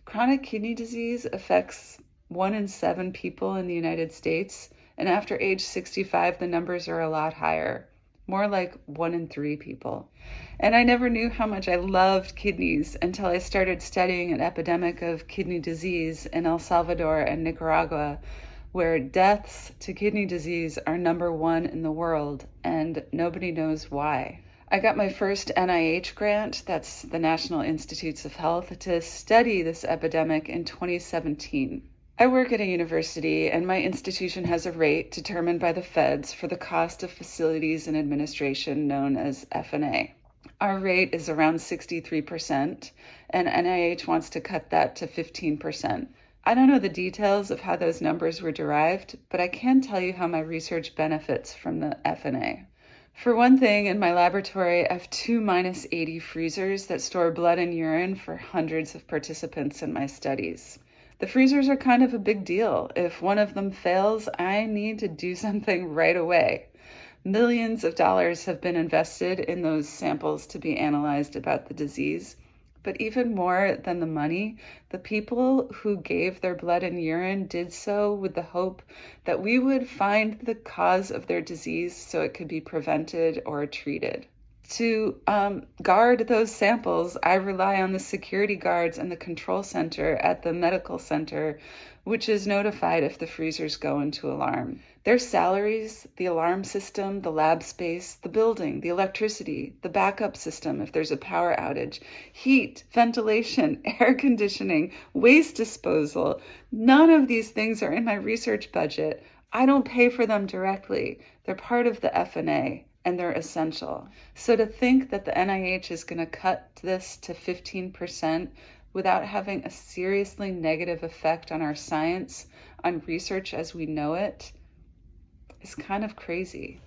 Chronic kidney disease affects 1 in 7 people in the United States, and after age 65, the numbers are a lot higher, more like 1 in 3 people. And I never knew how much I loved kidneys until I started studying an epidemic of kidney disease in El Salvador and Nicaragua, where deaths to kidney disease are #1 in the world, and nobody knows why. I got my first NIH grant, that's the National Institutes of Health, to study this epidemic in 2017. I work at a university, and my institution has a rate determined by the feds for the cost of facilities and administration, known as F&A. Our rate is around 63%, and NIH wants to cut that to 15%. I don't know the details of how those numbers were derived, but I can tell you how my research benefits from the F&A. For one thing, in my laboratory, I have 2 -80 freezers that store blood and urine for hundreds of participants in my studies. The freezers are kind of a big deal. If one of them fails, I need to do something right away. Millions of dollars have been invested in those samples to be analyzed about the disease. But even more than the money, the people who gave their blood and urine did so with the hope that we would find the cause of their disease so it could be prevented or treated. To guard those samples, I rely on the security guards and the control center at the medical center, which is notified if the freezers go into alarm. Their salaries, the alarm system, the lab space, the building, the electricity, the backup system if there's a power outage, heat, ventilation, air conditioning, waste disposal, none of these things are in my research budget. I don't pay for them directly. They're part of the F&A. And they're essential. So to think that the NIH is going to cut this to 15% without having a seriously negative effect on our science, on research as we know it, is kind of crazy.